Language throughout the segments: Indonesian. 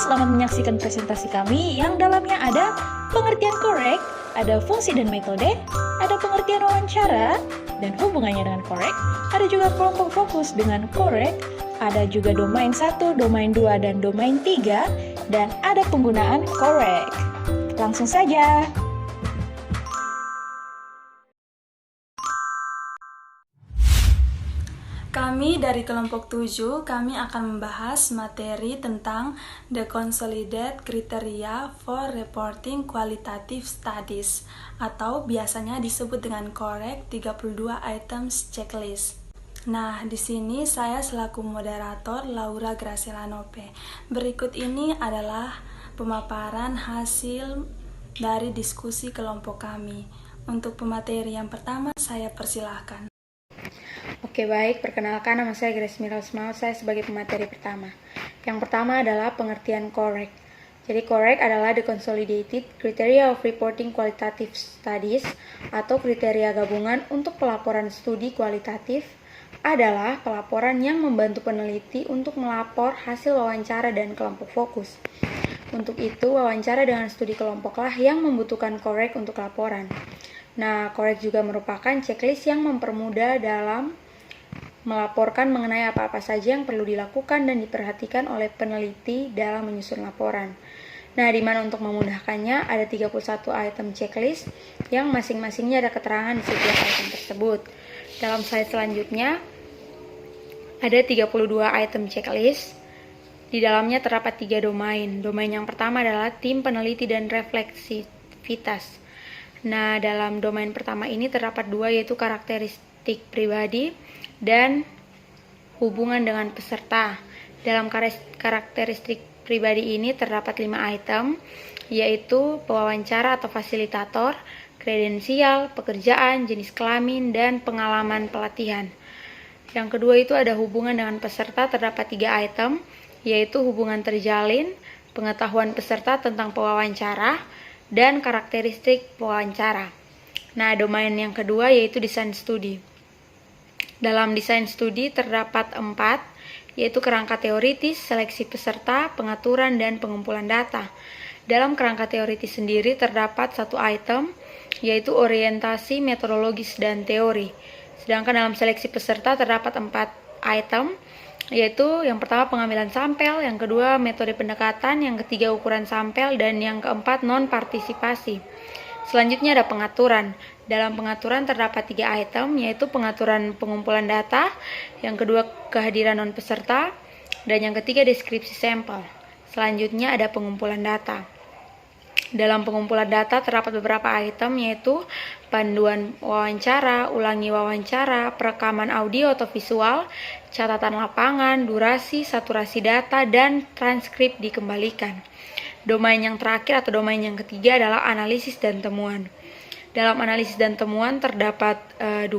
selamat menyaksikan presentasi kami yang dalamnya ada pengertian korek, ada fungsi dan metode, ada pengertian wawancara dan hubungannya dengan korek, ada juga kelompok fokus dengan korek, ada juga domain 1, domain 2, dan domain 3, dan ada penggunaan korek. Langsung saja. Kami dari kelompok 7, kami akan membahas materi tentang The Consolidated Criteria for Reporting Qualitative Studies atau biasanya disebut dengan korek 32 items checklist. Nah, di sini saya selaku moderator Laura Graciela Nope. Berikut ini adalah pemaparan hasil dari diskusi kelompok kami. Untuk pemateri yang pertama, saya persilahkan. Oke, baik. Perkenalkan, nama saya Grace Mirosmau. Saya sebagai pemateri pertama. Yang pertama adalah pengertian korek. Jadi korek adalah the consolidated criteria of reporting qualitative studies atau kriteria gabungan untuk pelaporan studi kualitatif adalah pelaporan yang membantu peneliti untuk melapor hasil wawancara dan kelompok fokus. Untuk itu, wawancara dengan studi kelompoklah yang membutuhkan korek untuk laporan. Nah, korek juga merupakan checklist yang mempermudah dalam melaporkan mengenai apa-apa saja yang perlu dilakukan dan diperhatikan oleh peneliti dalam menyusun laporan. Nah, di mana untuk memudahkannya ada 31 item checklist yang masing-masingnya ada keterangan di setiap item tersebut. Dalam slide selanjutnya ada 32 item checklist. Di dalamnya terdapat 3 domain. Domain yang pertama adalah tim peneliti dan refleksivitas. Nah, dalam domain pertama ini terdapat 2, yaitu karakteristik pribadi dan hubungan dengan peserta. Dalam karakteristik pribadi ini terdapat 5 item, yaitu pewawancara atau fasilitator, kredensial, pekerjaan, jenis kelamin, dan pengalaman pelatihan. Yang kedua itu ada hubungan dengan peserta, terdapat 3 item, yaitu hubungan terjalin, pengetahuan peserta tentang pewawancara, dan karakteristik pewawancara. Nah, domain yang kedua yaitu desain studi. Dalam desain studi terdapat 4, yaitu kerangka teoritis, seleksi peserta, pengaturan, dan pengumpulan data. Dalam kerangka teoritis sendiri terdapat 1 item, yaitu orientasi metodologis dan teori. Sedangkan dalam seleksi peserta terdapat 4 item, yaitu yang pertama pengambilan sampel, yang kedua metode pendekatan, yang ketiga ukuran sampel, dan yang keempat non-partisipasi. Selanjutnya ada pengaturan. Dalam pengaturan terdapat 3 item, yaitu pengaturan pengumpulan data, yang kedua kehadiran non-peserta, dan yang ketiga deskripsi sampel. Selanjutnya ada pengumpulan data. Dalam pengumpulan data terdapat beberapa item, yaitu panduan wawancara, ulangi wawancara, perekaman audio atau visual, catatan lapangan, durasi, saturasi data, dan transkrip dikembalikan. Domain yang terakhir atau domain yang ketiga adalah analisis dan temuan. Dalam analisis dan temuan terdapat 2,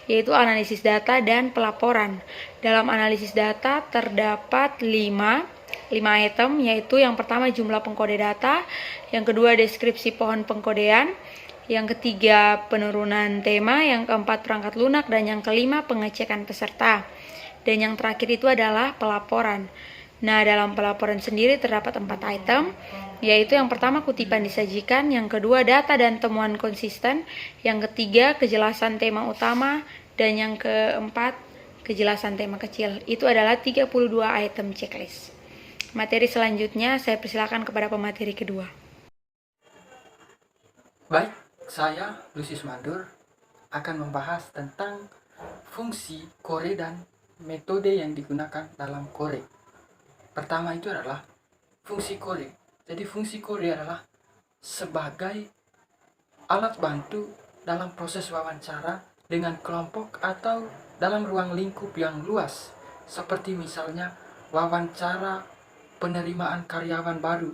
yaitu analisis data dan pelaporan. Dalam analisis data terdapat 5 item, yaitu yang pertama jumlah pengkode data, yang kedua deskripsi pohon pengkodean, yang ketiga penurunan tema, yang keempat perangkat lunak, dan yang kelima pengecekan peserta. Dan yang terakhir itu adalah pelaporan. Nah, dalam pelaporan sendiri terdapat 4 item, yaitu yang pertama kutipan disajikan, yang kedua data dan temuan konsisten, yang ketiga kejelasan tema utama, dan yang keempat kejelasan tema kecil. Itu adalah 32 item checklist. Materi selanjutnya saya persilakan kepada pemateri kedua. Baik, saya Lucius Mandur akan membahas tentang fungsi kore dan metode yang digunakan dalam kore. Pertama itu adalah fungsi kore. Jadi fungsi kore adalah sebagai alat bantu dalam proses wawancara dengan kelompok atau dalam ruang lingkup yang luas, seperti misalnya wawancara penerimaan karyawan baru.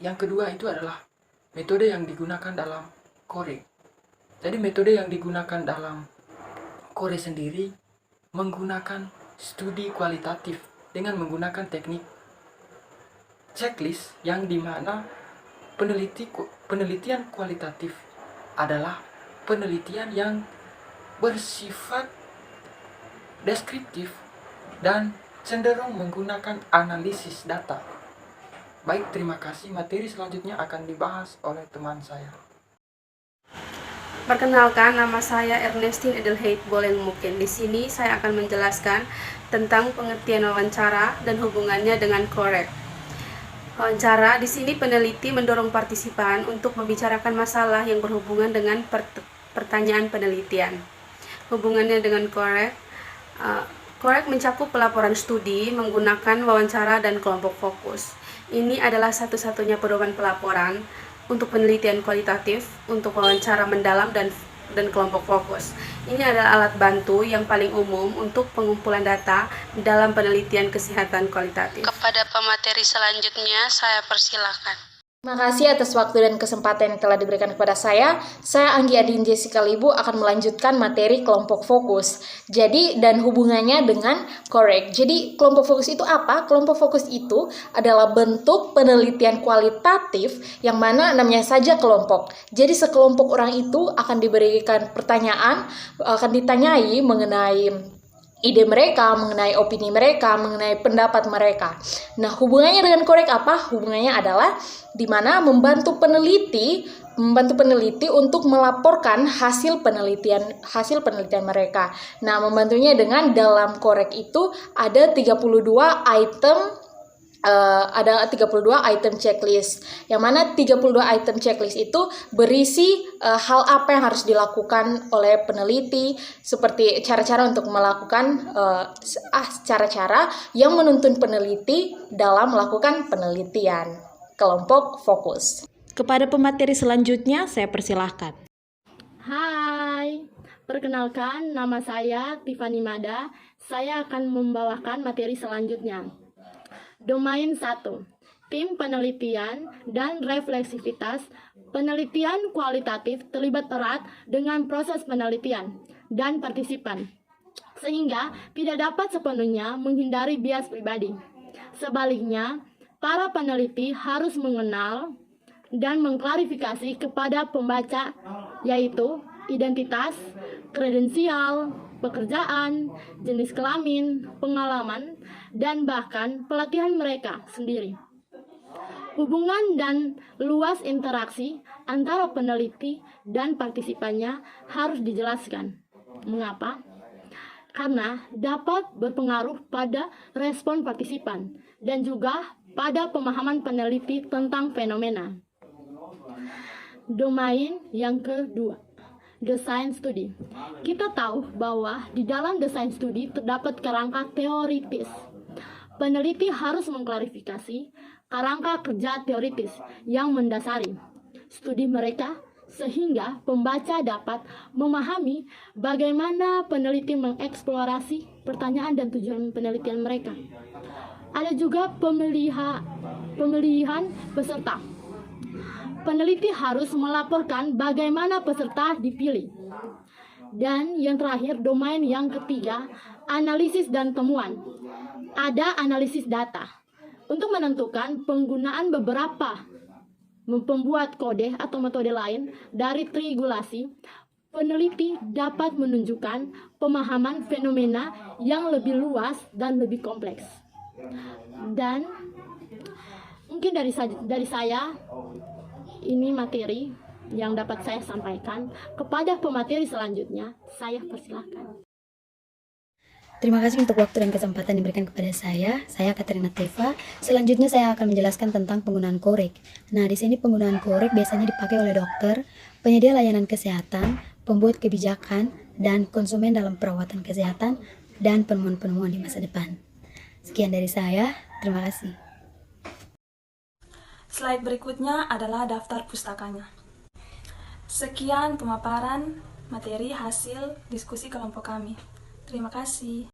Yang kedua itu adalah metode yang digunakan dalam kore. Jadi metode yang digunakan dalam kore sendiri menggunakan studi kualitatif dengan menggunakan teknik checklist, yang dimana penelitian kualitatif adalah penelitian yang bersifat deskriptif dan cenderung menggunakan analisis data. Baik, terima kasih. Materi selanjutnya akan dibahas oleh teman saya. Perkenalkan, nama saya Ernestine Edelheid Boleng Muken. Di sini saya akan menjelaskan tentang pengertian wawancara dan hubungannya dengan korek. Wawancara, di sini peneliti mendorong partisipan untuk membicarakan masalah yang berhubungan dengan pertanyaan penelitian. Hubungannya dengan korek, korek mencakup pelaporan studi menggunakan wawancara dan kelompok fokus. Ini adalah satu-satunya pedoman pelaporan untuk penelitian kualitatif, untuk wawancara mendalam dan kelompok fokus. Ini adalah alat bantu yang paling umum untuk pengumpulan data dalam penelitian kesehatan kualitatif. Kepada pemateri selanjutnya, saya persilakan. Terima kasih atas waktu dan kesempatan yang telah diberikan kepada saya. Saya Anggi Adin Jessica Libu akan melanjutkan materi kelompok fokus. Jadi, dan hubungannya dengan korek. Jadi, kelompok fokus itu apa? Kelompok fokus itu adalah bentuk penelitian kualitatif yang mana namanya saja kelompok. Jadi, sekelompok orang itu akan diberikan pertanyaan, akan ditanyai mengenai ide mereka, mengenai opini mereka, mengenai pendapat mereka. Nah, hubungannya dengan korek apa? Hubungannya adalah di mana membantu peneliti untuk melaporkan hasil penelitian mereka. Nah, membantunya dengan dalam korek itu ada 32 item checklist, yang mana 32 item checklist itu berisi hal apa yang harus dilakukan oleh peneliti, seperti cara-cara untuk melakukan cara-cara yang menuntun peneliti dalam melakukan penelitian. Kelompok fokus. Kepada pemateri selanjutnya, saya persilahkan. Hai, perkenalkan nama saya Tiffany Mada. Saya akan membawakan materi selanjutnya. Domain 1. Tim penelitian dan refleksivitas. Penelitian kualitatif terlibat erat dengan proses penelitian dan partisipan, sehingga tidak dapat sepenuhnya menghindari bias pribadi. Sebaliknya, para peneliti harus mengenal dan mengklarifikasi kepada pembaca, yaitu identitas, kredensial, pekerjaan, jenis kelamin, pengalaman, dan bahkan pelatihan mereka sendiri. Hubungan dan luas interaksi antara peneliti dan partisipannya harus dijelaskan. Mengapa? Karena dapat berpengaruh pada respon partisipan dan juga pada pemahaman peneliti tentang fenomena. Domain yang kedua, desain studi. Kita tahu bahwa di dalam desain studi terdapat kerangka teoritis. Peneliti harus mengklarifikasi kerangka kerja teoritis yang mendasari studi mereka, sehingga pembaca dapat memahami bagaimana peneliti mengeksplorasi pertanyaan dan tujuan penelitian mereka. Ada juga pemilihan peserta. Peneliti harus melaporkan bagaimana peserta dipilih. Dan yang terakhir, domain yang ketiga, analisis dan temuan. Ada analisis data untuk menentukan penggunaan beberapa pembuat kode atau metode lain dari triangulasi. Peneliti dapat menunjukkan pemahaman fenomena yang lebih luas dan lebih kompleks. Dan mungkin dari saya ini materi yang dapat saya sampaikan. Kepada pemateri selanjutnya, saya persilahkan. Terima kasih untuk waktu dan kesempatan diberikan kepada saya. Saya Katrina Teva. Selanjutnya saya akan menjelaskan tentang penggunaan korek. Nah, di sini penggunaan korek biasanya dipakai oleh dokter, penyedia layanan kesehatan, pembuat kebijakan, dan konsumen dalam perawatan kesehatan dan penemuan-penemuan di masa depan. Sekian dari saya. Terima kasih. Slide berikutnya adalah daftar pustakanya. Sekian pemaparan materi hasil diskusi kelompok kami. Terima kasih.